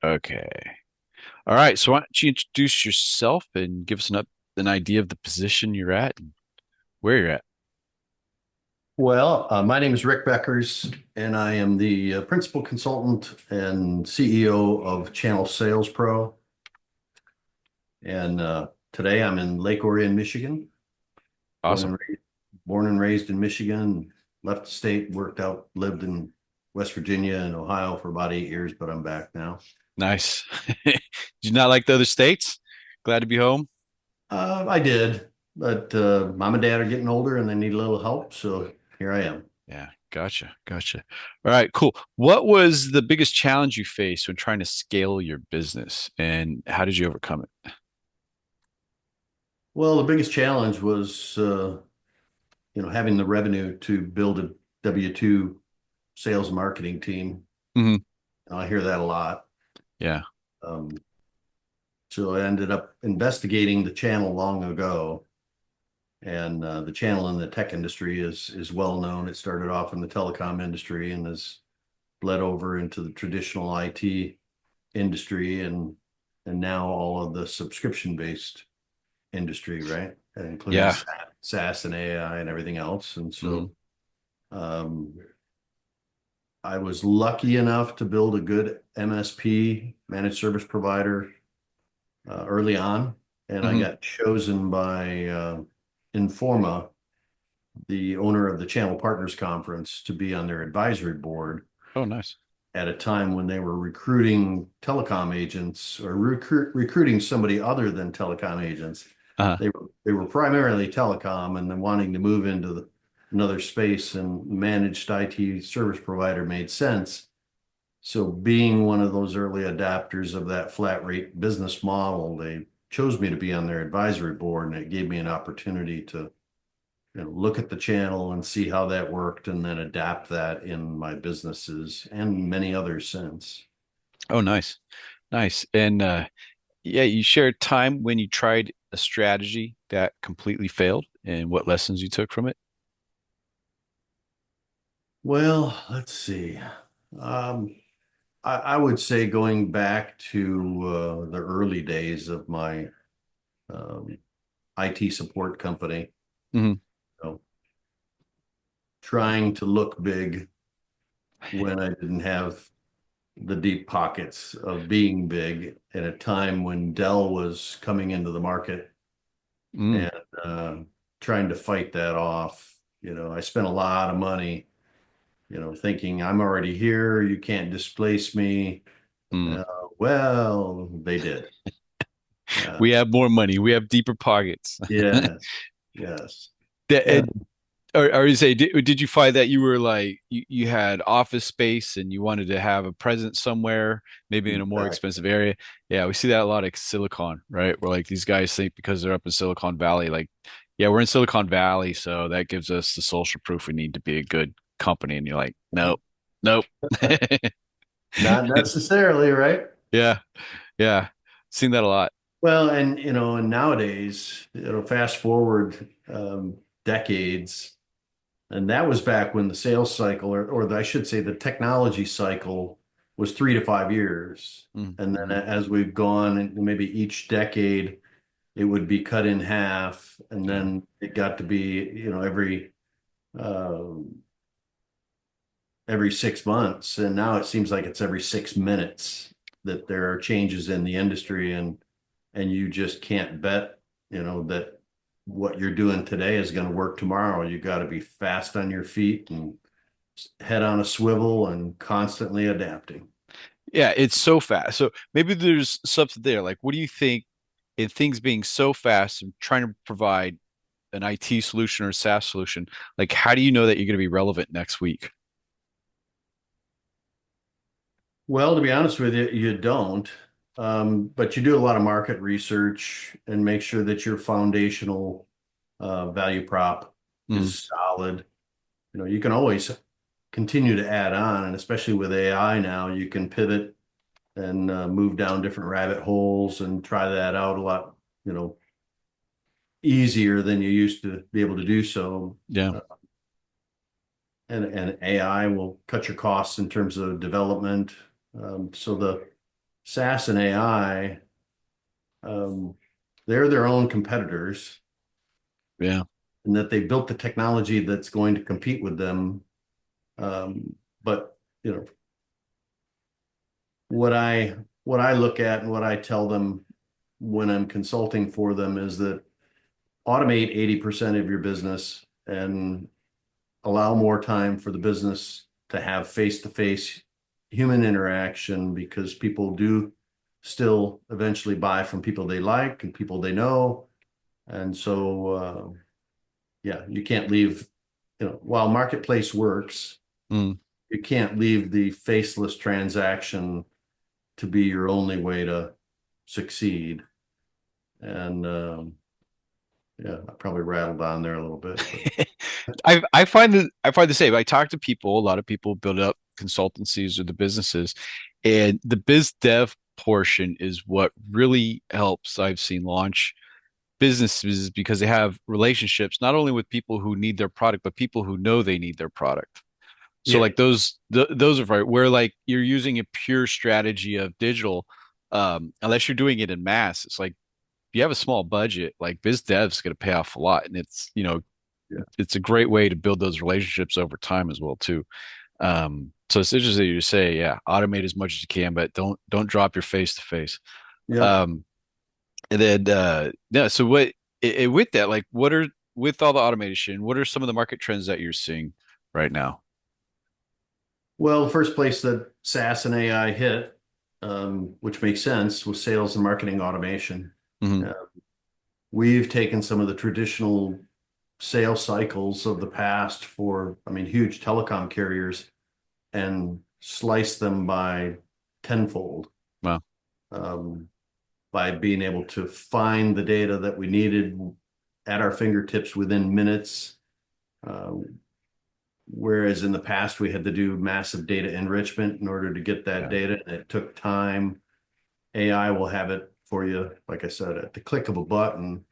Okay. All right. So why don't you introduce yourself and give us an idea of the position you're at and where you're at? Well, my name is Rick Beckers, and I am the principal consultant and CEO of Channel Sales Pro. And today I'm in Lake Orion, Michigan. Born Awesome. and raised, born and raised in Michigan. Left the state, worked out, lived in West Virginia and Ohio for about 8 years, but I'm back now. Nice. Did you not like the other states? Glad to be home. I did, but mom and dad are getting older and they need a little help, so here I am. Yeah. Gotcha. Gotcha. All right. Cool. What was the biggest challenge you faced when trying to scale your business and how did you overcome it? Well, the biggest challenge was having the revenue to build a W-2 sales and marketing team. Hmm. I hear that a lot. Yeah. Um, so I ended up investigating the channel long ago, and the channel in the tech industry is well known. It started off in the telecom industry and has bled over into the traditional IT industry and now all of the subscription based industry, right? That includes Yeah. SaaS and AI and everything else. And Hmm. so um, I was lucky enough to build a good MSP, managed service provider, early on, and I Hmm. got chosen by Informa, the owner of the Channel Partners Conference, to be on their advisory board Oh, nice. at a time when they were recruiting telecom agents or recruiting somebody other than telecom agents. Uh-huh. They were primarily telecom and then wanting to move into another space, and managed IT service provider made sense. So being one of those early adapters of that flat rate business model, they chose me to be on their advisory board, and it gave me an opportunity to look at the channel and see how that worked and then adapt that in my businesses and many others since. Oh, nice. Nice. And yeah, you shared time when you tried a strategy that completely failed and what lessons you took from it. Well, let's see. Um, I would say going back to the early days of my um, IT support company, Hmm. you know, trying to look big when I didn't have the deep pockets of being big at a time when Dell was coming into the market, Mm, and trying to fight that off. I spent a lot of money, thinking I'm already here, you can't displace me. mm. Uh, well, they did. Uh, We have more money. We have deeper pockets. yes, yes. And And, or you say, did you find that you were like you had office space and you wanted to have a presence somewhere, maybe in a more exactly. expensive area? Yeah, we see that a lot of Silicon, right? Where like these guys think because they're up in Silicon Valley, like, yeah, we're in Silicon Valley, so that gives us the social proof we need to be a good company. And you're like, nope, nope. Not necessarily, right? Yeah, yeah. Seen that a lot. Well, and nowadays, fast forward decades. And that was back when the sales cycle, or I should say the technology cycle, was 3 to 5 years. And then Mm-hmm. as we've gone, and maybe each decade, it would be cut in half. And Yeah. then it got to be, every 6 months. And now it seems like it's every 6 minutes that there are changes in the industry, and you just can't bet, that what you're doing today is going to work tomorrow. You got to be fast on your feet and head on a swivel and constantly adapting. Yeah, it's so fast. So maybe there's something there. Like, what do you think in things being so fast and trying to provide an IT solution or a SaaS solution? Like, how do you know that you're going to be relevant next week? Well, to be honest with you, you don't. But you do a lot of market research and make sure that your foundational value prop Mm, is solid. You can always continue to add on, and especially with AI now, you can pivot and move down different rabbit holes and try that out a lot, easier than you used to be able to do so. yeah. Uh, and AI will cut your costs in terms of development. So the SaaS and AI, um, they're their own competitors, Yeah. and that they built the technology that's going to compete with them. But you know, what I look at and what I tell them when I'm consulting for them is that automate 80% of your business and allow more time for the business to have face-to-face human interaction, because people do still eventually buy from people they like and people they know. And so, yeah, you can't leave, while marketplace works, Mm. you can't leave the faceless transaction to be your only way to succeed. And yeah, I probably rattled on there a little bit, but I find the same. I talk to people, a lot of people build up consultancies or the businesses, and the biz dev portion is what really helps. I've seen launch businesses because they have relationships not only with people who need their product, but people who know they need their product. So yeah, like those are right where like you're using a pure strategy of digital, unless you're doing it in mass. It's like if you have a small budget, like biz dev's going to pay off a lot, and it's yeah, it's a great way to build those relationships over time as well too. So it's interesting to say, yeah, automate as much as you can, but don't drop your face to face. yeah. Um, and then yeah, so with that, like what are with all the automation, what are some of the market trends that you're seeing right now? Well, the first place that SaaS and AI hit, which makes sense, was sales and marketing automation. Hmm. Uh, we've taken some of the traditional sales cycles of the past for, I mean, huge telecom carriers, and sliced them by tenfold, Well, um, by being able to find the data that we needed at our fingertips within minutes. Uh, Whereas in the past, we had to do massive data enrichment in order to get that yeah, data, and it took time. AI will have it for you, like I said, at the click of a button,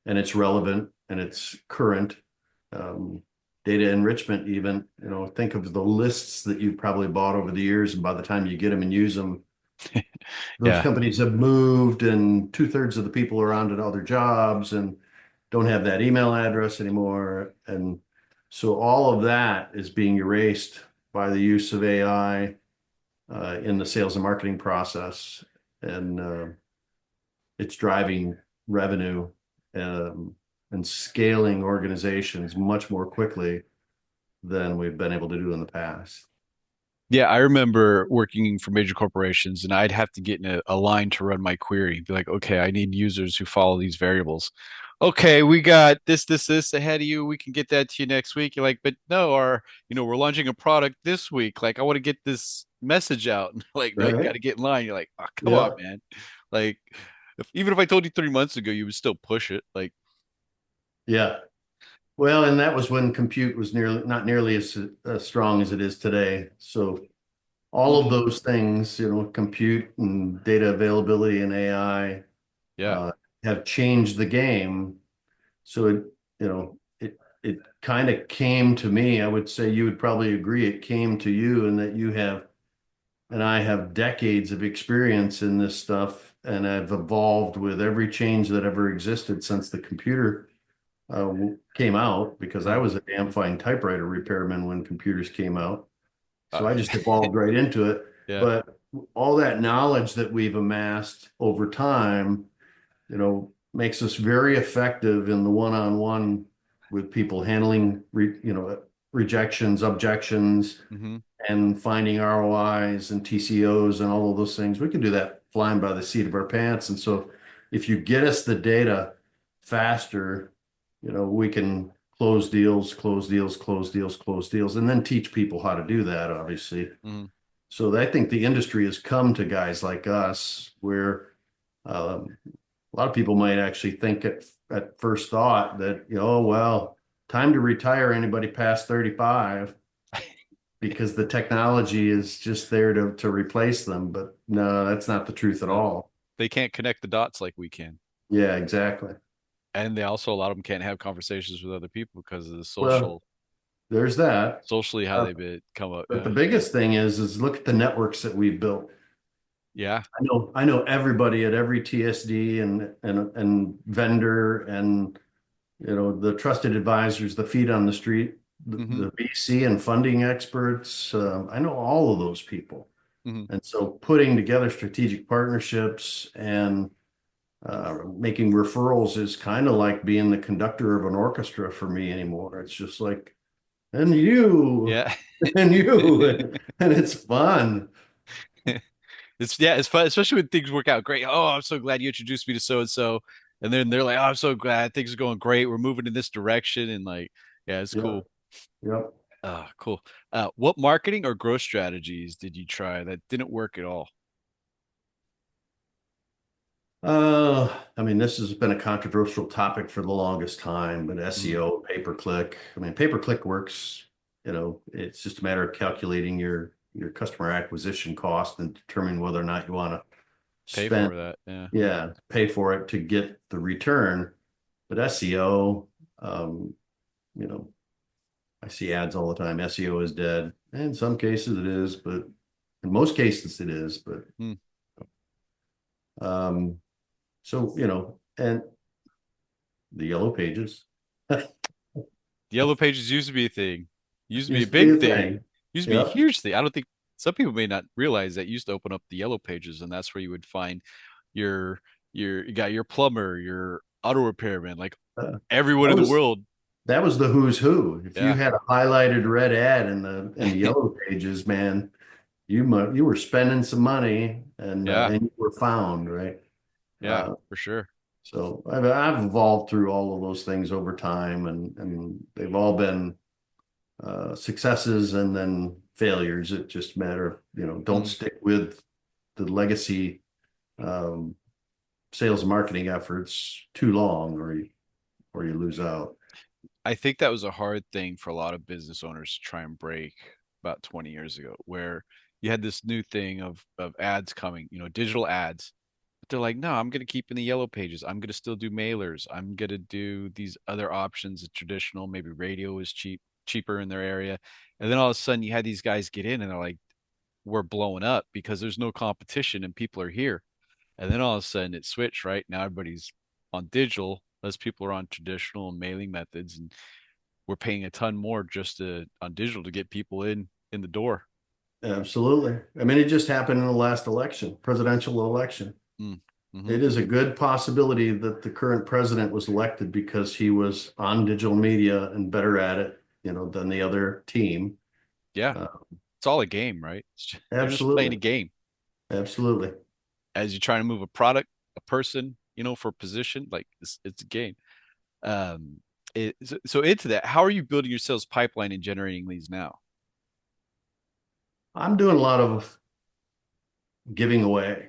and it's relevant and it's current. Um, Data enrichment, even, think of the lists that you've probably bought over the years, and by the time you get them and use them, those yeah, companies have moved, and two-thirds of the people are on to other jobs and don't have that email address anymore. And so all of that is being erased by the use of AI in the sales and marketing process. And it's driving revenue, um, and scaling organizations much more quickly than we've been able to do in the past. yeah. I remember working for major corporations, and I'd have to get in a line to run my query. Be like, okay, I need users who follow these variables. Okay, we got this ahead of you. We can get that to you next week. You're like, but no, we're launching a product this week. Like, I want to get this message out. And like, no, you got Right? to get in line. You're like, oh, come on, Yeah. man. Like, even if I told you 3 months ago, you would still push it. Like, Yeah. Well, and that was when compute was not nearly as strong as it is today. So all of mhm, those things, compute and data availability and AI, yeah, uh, have changed the game. So it kind of came to me. I would say you would probably agree. It came to you, and that you have, and I have decades of experience in this stuff, and I've evolved with every change that ever existed since the computer came out, because I mhm, was a damn fine typewriter repairman when computers came out. So uh, I just evolved right into it. yeah, But all that knowledge that we've amassed over time, makes us very effective in the one-on-one with people, handling, rejections, objections, hmm, and finding ROIs and TCOs and all of those things. We can do that flying by the seat of our pants. And so if you get us the data faster, we can close deals, close deals, close deals, close deals, and then teach people how to do that, obviously. hmm. So I think the industry has come to guys like us, where a lot of people might actually think at first thought that, oh, well, time to retire anybody past 35, because the technology is just there to replace them. But no, that's not the truth at No, all. they can't connect the dots like we can. Yeah, exactly. And they also, a lot of them can't have conversations with other people because of the Well, there's that. socially how Uh, they come up. but the Yeah. biggest thing is look at the networks that we've built. Yeah. I know everybody at every TSD and vendor and the trusted advisors, the feet on the street, Hmm. the VC and funding experts. I know all of those people. Hmm. And so putting together strategic partnerships and making referrals is kind of like being the conductor of an orchestra for me anymore. It's just like, and you, Yeah. and you, and it's fun. It's fun, especially when things work out great. Oh, I'm so glad you introduced me to so and so. And then they're like, oh, I'm so glad things are going great. We're moving in this direction. And like, yeah, it's Yep, cool. yep. Cool. What marketing or growth strategies did you try that didn't work at all? I mean, this has been a controversial topic for the longest time, but Hmm. SEO, pay-per-click. I mean, pay-per-click works, it's just a matter of calculating your customer acquisition cost and determining whether or not you want to Pay spend, for that. Yeah. yeah, pay for it to get the return. But SEO, um, you know, I see ads all the time. SEO is dead. In some cases it is, but in most cases it is. But Hmm. um, so, and the yellow pages Yellow pages used to be a thing. Used to be a used to be big a thing. thing. Used to be a Yep. huge thing. I don't think some people may not realize that you used to open up the yellow pages and that's where you would find your you got your plumber, your auto repairman, like everyone That in the was world. that was the who's who. If you Yeah. had a highlighted red ad in the yellow pages, man, you were spending some money Yeah. and you were found, right? Yeah, Uh, for sure. so I've evolved through all of those things over time, and they've all been successes and then failures. It's just a matter of, don't Mhm. stick with the legacy sales and marketing efforts too long, or you lose out. I think that was a hard thing for a lot of business owners to try and break about 20 years ago, where you had this new thing of ads coming, digital ads. But they're like, no, I'm going to keep in the yellow pages. I'm going to still do mailers. I'm going to do these other options, the traditional, maybe radio is cheaper in their area. And then all of a sudden you had these guys get in and they're like, we're blowing up because there's no competition and people are here. And then all of a sudden it switched, right? Now everybody's on digital, less people are on traditional and mailing methods, and we're paying a ton more just on digital to get people in the door. Absolutely. I mean, it just happened in the last election, presidential election. Mm. Hmm. It is a good possibility that the current president was elected because he was on digital media and better at it, than the other team. Yeah, Uh, it's all a game, right? They're just playing a absolutely. game Absolutely. as you're trying to move a product, a person, for a position. Like it's a game. Um, so into that, how are you building your sales pipeline and generating leads now? I'm doing a lot of giving away,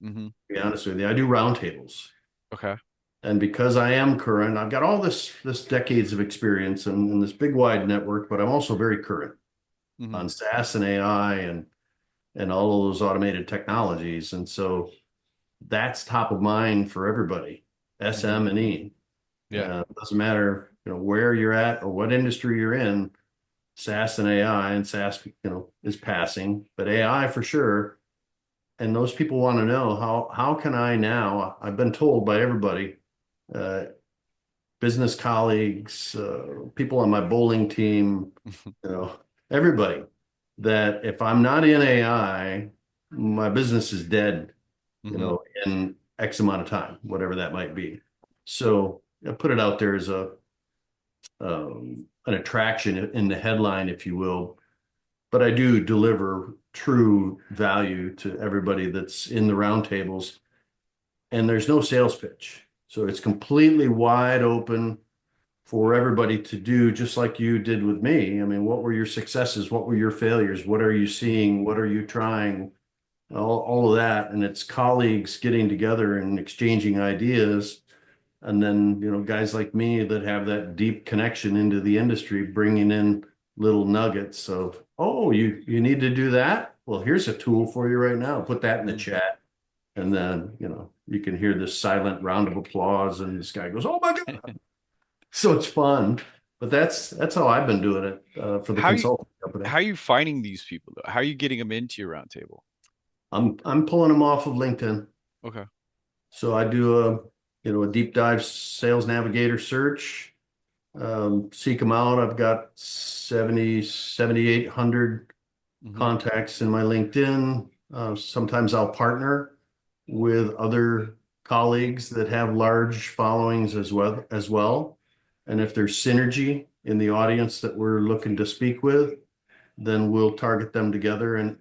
Hmm. to be honest with you. I do roundtables. Okay. And because I am current, I've got all this decades of experience and this big wide network, but I'm also very current Hmm. on SaaS and AI and all of those automated technologies. And so that's top of mind for everybody, Hmm. SM and E. Yeah. It doesn't matter, where you're at or what industry you're in, SaaS and AI, and SaaS, is passing, but AI for sure. And those people want to know how can I now? I've been told by everybody, uh, business colleagues, people on my bowling team, you know, everybody, that if I'm not in AI, my business is dead, Hmm. in X amount of time, whatever that might be. So I put it out there as an attraction in the headline, if you will. But I do deliver true value to everybody that's in the roundtables, and there's no sales pitch. So it's completely wide open for everybody to do, just like you did with me. I mean, what were your successes? What were your failures? What are you seeing? What are you trying? All of that. And it's colleagues getting together and exchanging ideas. And then, guys like me that have that deep connection into the industry, bringing in little nuggets of, oh, you need to do that. Well, here's a tool for you right now. Put that in the Hmm. chat. And then, you can hear this silent round of applause, and this guy goes, "Oh my God." So it's fun. But that's how I've been doing it for the How you consulting company. how are you finding these people though? How are you getting them into your roundtable? I'm pulling them off of LinkedIn. Okay. So I do a deep dive sales navigator search, seek them out. I've got 7,800 Hmm. contacts in my LinkedIn. Sometimes I'll partner with other colleagues that have large followings as well. And if there's synergy in the audience that we're looking to speak with, then we'll target them together and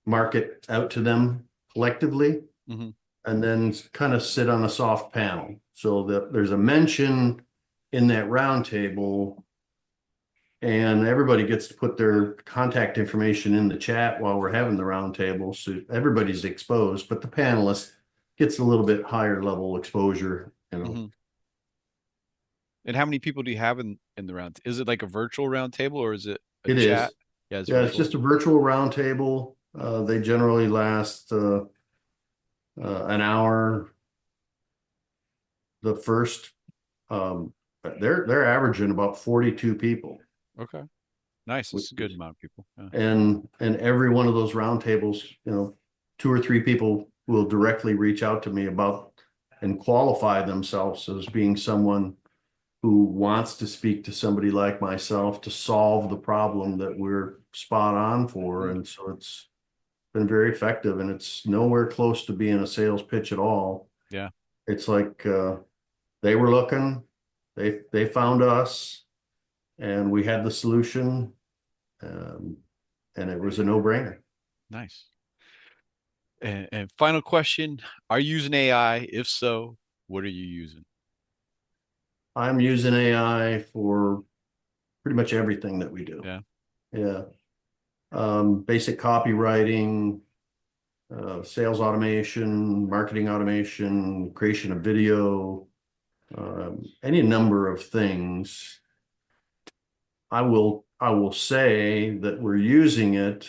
market out to them collectively, Hmm. and then kind of sit on a soft panel so that there's a mention in that roundtable, and everybody gets to put their contact information in the chat while we're having the roundtable. So everybody's exposed, but the panelist gets a little bit higher level exposure. Hmm. And how many people do you have in the round? Is it like a virtual round table or is it a It chat? is. Yeah, it's Yeah, it's virtual. just a virtual roundtable. They generally last an hour. The first, um, they're averaging about 42 people, Okay. Nice. which It's a good is amount of people. Yeah. and every one of those roundtables, two or three people will directly reach out to me about and qualify themselves as being someone who wants to speak to somebody like myself to solve the problem that we're spot on for. Hmm. And so it's been very effective, and it's nowhere close to being a sales pitch at all. Yeah. It's like they were looking, they found us, and we had the solution, um, and it was a no-brainer. Nice. And final question, are you using AI? If so, what are you using? I'm using AI for pretty much everything that we do. Yeah. Yeah. Basic copywriting, sales automation, marketing automation, creation of video, any number of things. I will say that we're using it,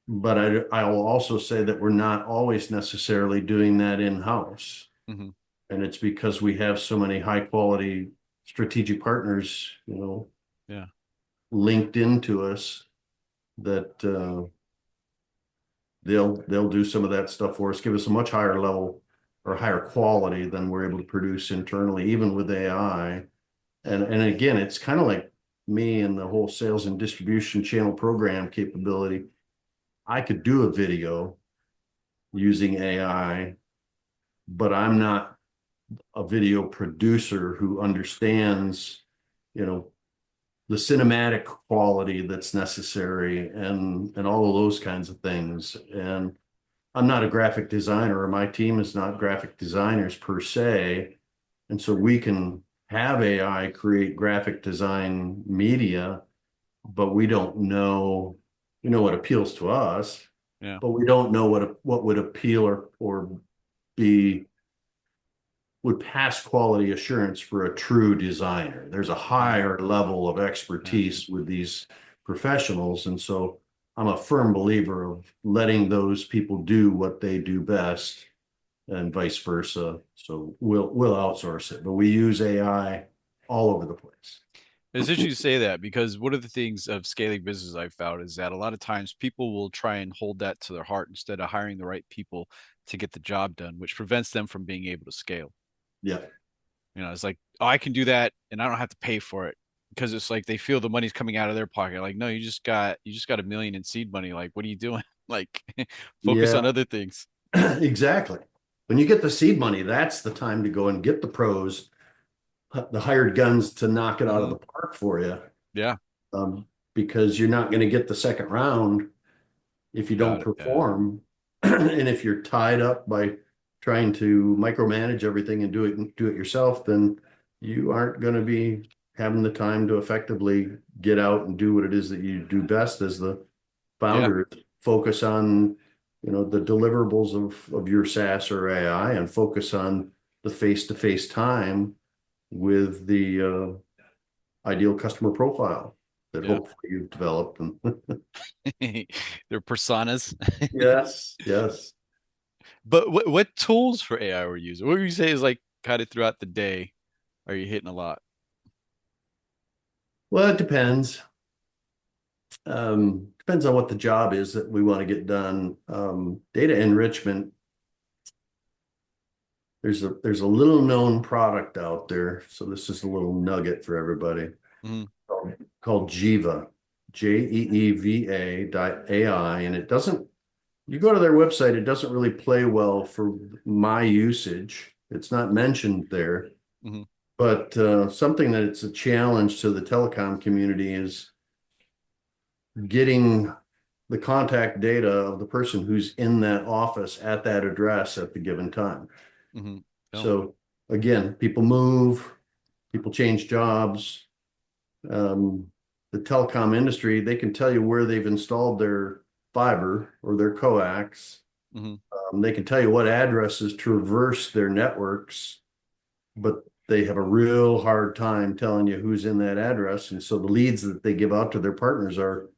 but I will also say that we're not always necessarily doing that in-house. Hmm. And it's because we have so many high quality strategic partners, Yeah. linked into us that they'll do some of that stuff for us, give us a much higher level or higher quality than we're able to produce internally, even with AI. And again, it's kind of like me and the whole sales and distribution channel program capability. I could do a video using AI, but I'm not a video producer who understands, you know, the cinematic quality that's necessary and all of those kinds of things. And I'm not a graphic designer, or my team is not graphic designers per se. And so we can have AI create graphic design media, but we don't know, what appeals to us, Yeah. but we don't know what would appeal or be would pass quality assurance for a true designer. There's a Hmm. higher level of Yeah. expertise with these professionals. And so I'm a firm believer of letting those people do what they do best and vice versa. So we'll outsource it, but we use AI all over the place. It's interesting to say that because one of the things of scaling business I've found is that a lot of times people will try and hold that to their heart instead of hiring the right people to get the job done, which prevents them from being able to scale. Yeah. It's like, oh, I can do that and I don't have to pay for it because it's like they feel the money's coming out of their pocket. Like, no, you just got 1 million in seed money. Like, what are you doing? Like, focus on Yeah, other things. exactly. When you get the seed money, that's the time to go and get the pros, the hired guns to knock it out of Hmm. the park for you. Yeah, Um, because you're not going to get the second round if you don't got it. Yeah, perform. And if you're tied up by trying to micromanage everything and do it yourself, then you aren't going to be having the time to effectively get out and do what it is that you do best as the yeah. founder. Focus on, the deliverables of your SaaS or AI, and focus on the face-to-face time with the ideal customer profile that Yeah. hopefully you've developed. And They're personas. yes, yes. But what tools for AI were you using? What would you say is like kind of throughout the day are you hitting a lot? Well, it depends. Depends on what the job is that we want to get done. Data enrichment, there's a little known product out there. So this is a little nugget for everybody Hmm. called Jiva, Jeeva dot AI. And it doesn't, you go to their website, it doesn't really play well for my usage. It's not mentioned there. Hmm. But something that it's a challenge to the telecom community is getting the contact data of the person who's in that office at that address at the given time. Hmm. Oh. So again, people move, people change jobs. The telecom industry, they can tell you where they've installed their fiber or their coax. Hmm. They can tell you what addresses traverse their networks, but they have a real hard time telling you who's in that address. And so the leads that they give out to their partners are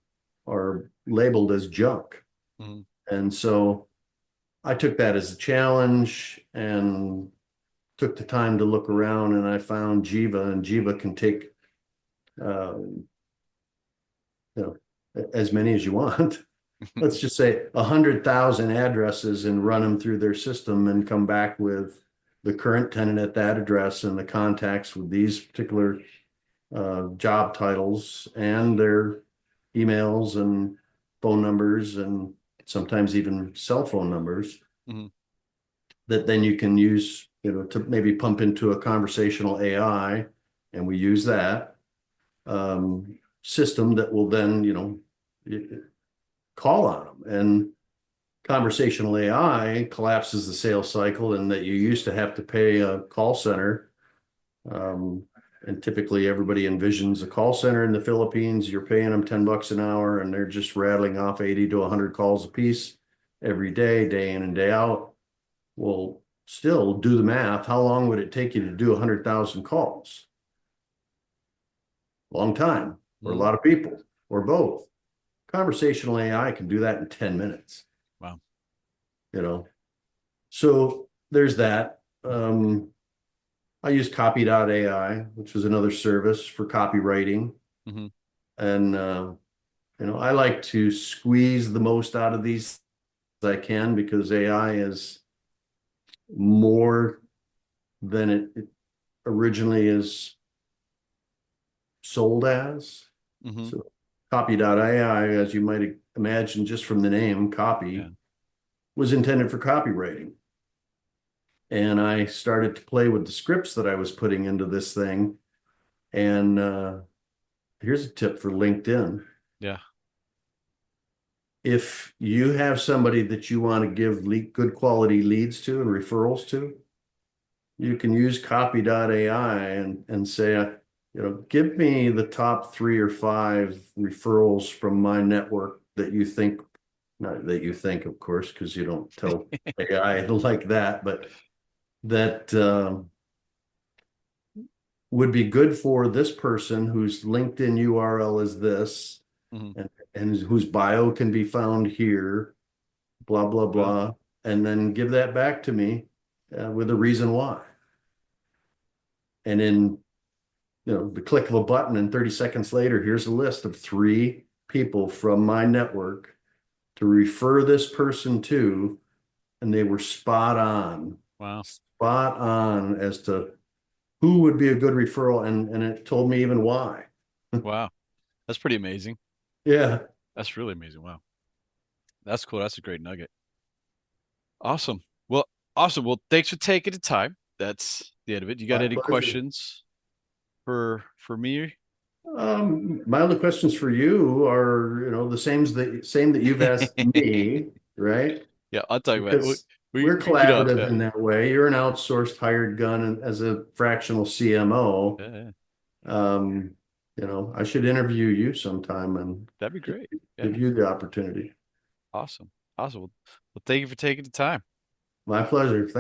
labeled as junk. Hmm. And so I took that as a challenge and took the time to look around, and I found Jiva, and Jiva can take you know as many as you want. Let's just say 100,000 addresses and run them through their system and come back with the current tenant at that address and the contacts with these particular job titles and their emails and phone numbers and sometimes even cell phone numbers Hmm. that then you can use, to maybe pump into a conversational AI, and we use that system that will then, call on them. And conversational AI collapses the sales cycle, and that you used to have to pay a call center. Um, and typically everybody envisions a call center in the Philippines. You're paying them $10 an hour, and they're just rattling off 80 to 100 calls a piece every day, day in and day out. Well, still do the math. How long would it take you to do 100,000 calls? Long time, or a Hmm. lot of people, or both. Conversational AI can do that in 10 minutes, Wow. you know. So there's that. I use copy.ai, which is another service for copywriting. Hmm. And I like to squeeze the most out of these as I can, because AI is more than it originally is sold as. Hmm. So copy.ai, as you might imagine, just from the name Yeah. copy, was intended for copywriting. And I started to play with the scripts that I was putting into this thing. And here's a tip for LinkedIn. Yeah. If you have somebody that you want to give good quality leads to and referrals to, you can use copy.ai and say, give me the top 3 or 5 referrals from my network that you think, not that you think, of course, because you don't tell AI like that, but that would be good for this person whose LinkedIn URL is this, Hmm. and whose bio can be found here, blah, blah, Wow. blah, and then give that back to me with a reason why. And in the click of a button, and 30 seconds later, here's a list of 3 people from my network to refer this person to, and they were Wow. spot on as to who would be a good referral, and it told me even why. Wow. That's pretty amazing. Yeah, That's really amazing. Wow. That's cool. That's a great nugget. Awesome. Well, awesome. Well, thanks for taking the time. That's the end of it. You got my any pleasure. questions for me? My only questions for you are, the same that you've asked me, right? Yeah, I'll talk about it. Because We we're you know, collaborative in that way. You're an outsourced hired gun as a fractional CMO. yeah, Um, I should interview you sometime and that'd be great. give Yeah. you the opportunity. Awesome. Awesome. Well, thank you for taking the time. My pleasure. Thanks.